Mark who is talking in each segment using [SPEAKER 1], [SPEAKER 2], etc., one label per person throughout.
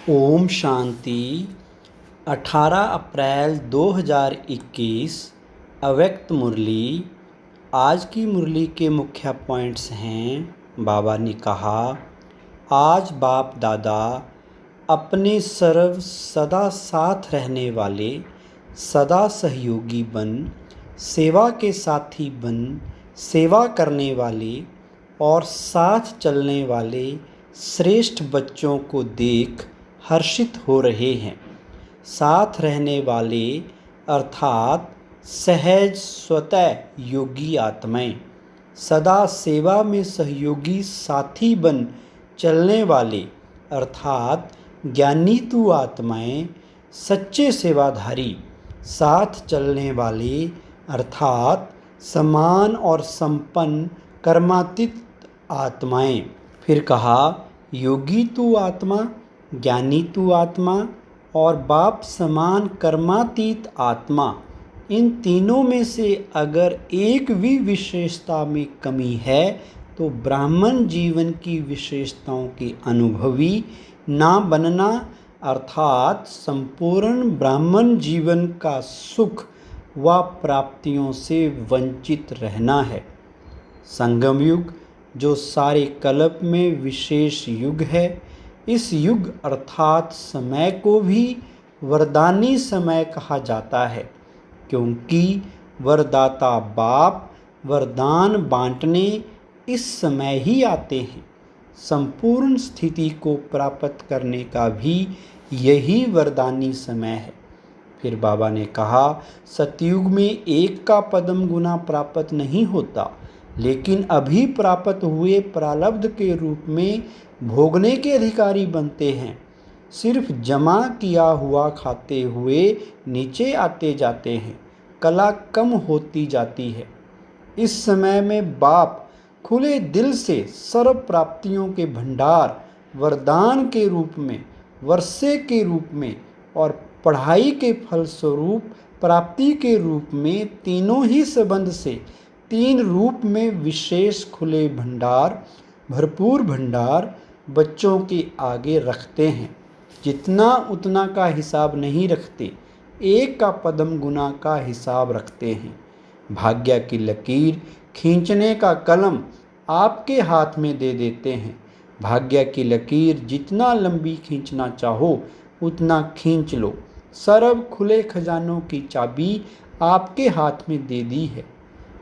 [SPEAKER 1] ओम शांति। 18 अप्रैल 2021 अव्यक्त मुरली। आज की मुरली के मुख्य पॉइंट्स हैं। बाबा ने कहा, आज बाप दादा अपने सदा साथ रहने वाले, सदा सहयोगी बन, सेवा के साथी बन, सेवा करने वाले और साथ चलने वाले श्रेष्ठ बच्चों को देख हर्षित हो रहे हैं। साथ रहने वाले अर्थात सहज स्वतः योगी आत्माएं, सदा सेवा में सहयोगी साथी बन चलने वाले अर्थात ज्ञानीतु आत्माएं, सच्चे सेवाधारी, साथ चलने वाले अर्थात समान और संपन्न कर्मातीत आत्माएं। फिर कहा, योगी तु आत्मा, ज्ञानी तु आत्मा और बाप समान कर्मातीत आत्मा, इन तीनों में से अगर एक भी विशेषता में कमी है तो ब्राह्मण जीवन की विशेषताओं के अनुभवी ना बनना अर्थात संपूर्ण ब्राह्मण जीवन का सुख व प्राप्तियों से वंचित रहना है। संगम युग जो सारे कल्प में विशेष युग है, इस युग अर्थात समय को भी वरदानी समय कहा जाता है, क्योंकि वरदाता बाप वरदान बांटने इस समय ही आते हैं। संपूर्ण स्थिति को प्राप्त करने का भी यही वरदानी समय है। फिर बाबा ने कहा, सतयुग में एक का पदम गुना प्राप्त नहीं होता, लेकिन अभी प्राप्त हुए प्रारब्ध के रूप में भोगने के अधिकारी बनते हैं। सिर्फ जमा किया हुआ खाते हुए नीचे आते जाते हैं, कला कम होती जाती है। इस समय में बाप खुले दिल से सर्व प्राप्तियों के भंडार वरदान के रूप में, वर्षे के रूप में और पढ़ाई के फलस्वरूप प्राप्ति के रूप में, तीनों ही संबंध से तीन रूप में विशेष खुले भंडार, भरपूर भंडार बच्चों के आगे रखते हैं। जितना उतना का हिसाब नहीं रखते, एक का पदम गुना का हिसाब रखते हैं। भाग्य की लकीर खींचने का कलम आपके हाथ में दे देते हैं। भाग्य की लकीर जितना लंबी खींचना चाहो उतना खींच लो। सर्व खुले खजानों की चाबी आपके हाथ में दे दी है।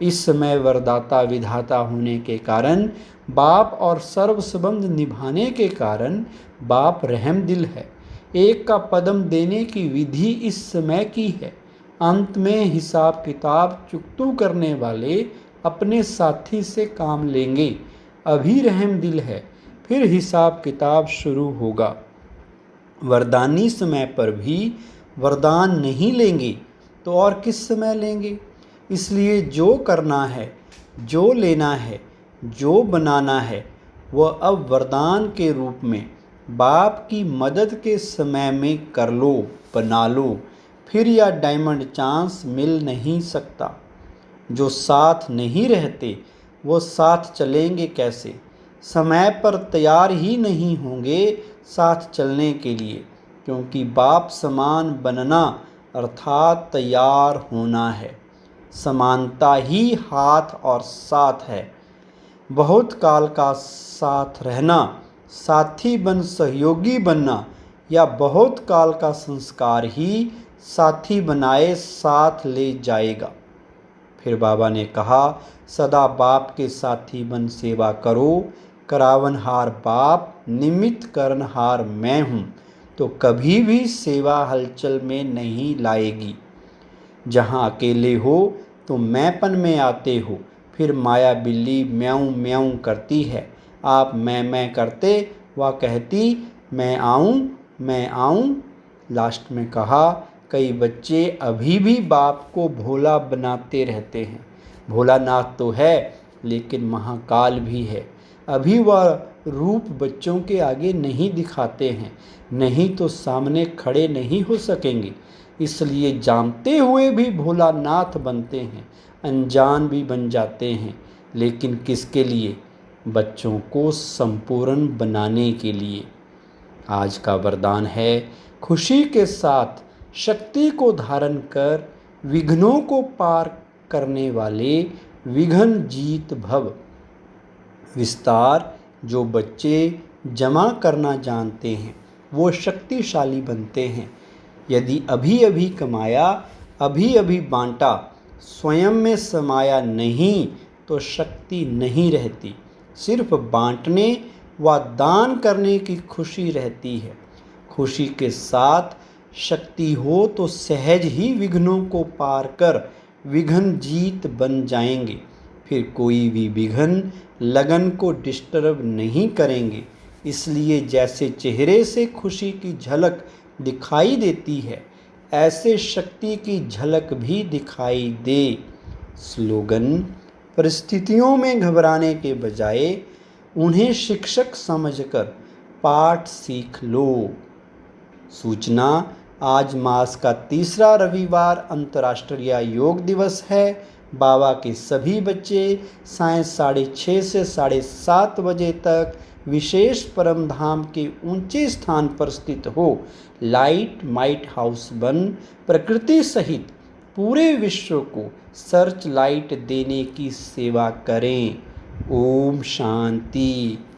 [SPEAKER 1] इस समय वरदाता विधाता होने के कारण बाप और सर्व संबंध निभाने के कारण बाप रहम दिल है। एक का पदम देने की विधि इस समय की है। अंत में हिसाब किताब चुकतू करने वाले अपने साथी से काम लेंगे। अभी रहम दिल है, फिर हिसाब किताब शुरू होगा। वरदानी समय पर भी वरदान नहीं लेंगे तो और किस समय लेंगे? इसलिए जो करना है, जो लेना है, जो बनाना है, वह अब वरदान के रूप में बाप की मदद के समय में कर लो, बना लो। फिर यह डायमंड चांस मिल नहीं सकता। जो साथ नहीं रहते वो साथ चलेंगे कैसे? समय पर तैयार ही नहीं होंगे साथ चलने के लिए, क्योंकि बाप समान बनना अर्थात तैयार होना है। समानता ही हाथ और साथ है। बहुत काल का साथ रहना, साथी बन सहयोगी बनना, या बहुत काल का संस्कार ही साथी बनाए साथ ले जाएगा। फिर बाबा ने कहा, सदा बाप के साथी बन सेवा करो। करावनहार बाप, निमित्त करनहार मैं हूँ, तो कभी भी सेवा हलचल में नहीं लाएगी। जहाँ अकेले हो तो मैंपन में आते हो। फिर माया बिल्ली म्याऊं म्याऊं करती है। आप मैं करते, वह कहती मैं आऊं। लास्ट में कहा, कई बच्चे अभी भी बाप को भोला बनाते रहते हैं। भोलानाथ तो है, लेकिन महाकाल भी है। अभी वह रूप बच्चों के आगे नहीं दिखाते हैं, नहीं तो सामने खड़े नहीं हो सकेंगे। इसलिए जानते हुए भी भोलानाथ बनते हैं, अनजान भी बन जाते हैं। लेकिन किसके लिए? बच्चों को संपूर्ण बनाने के लिए। आज का वरदान है, खुशी के साथ शक्ति को धारण कर विघ्नों को पार करने वाले विघ्न जीत भव। विस्तार, जो बच्चे जमा करना जानते हैं वो शक्तिशाली बनते हैं। यदि अभी अभी कमाया, अभी अभी बांटा, स्वयं में समाया नहीं तो शक्ति नहीं रहती। सिर्फ बांटने व दान करने की खुशी रहती है। खुशी के साथ शक्ति हो तो सहज ही विघ्नों को पार कर विघ्न जीत बन जाएंगे। फिर कोई भी विघ्न लगन को डिस्टर्ब नहीं करेंगे। इसलिए जैसे चेहरे से खुशी की झलक दिखाई देती है, ऐसे शक्ति की झलक भी दिखाई दे। स्लोगन, परिस्थितियों में घबराने के बजाय उन्हें शिक्षक समझकर पाठ सीख लो। सूचना, आज मास का तीसरा रविवार अंतर्राष्ट्रीय योग दिवस है। बाबा के सभी बच्चे सायं 6:30 से 7:30 बजे तक विशेष परम धाम के ऊंचे स्थान पर स्थित हो लाइट माइट हाउस बन प्रकृति सहित पूरे विश्व को सर्च लाइट देने की सेवा करें। ओम शांति।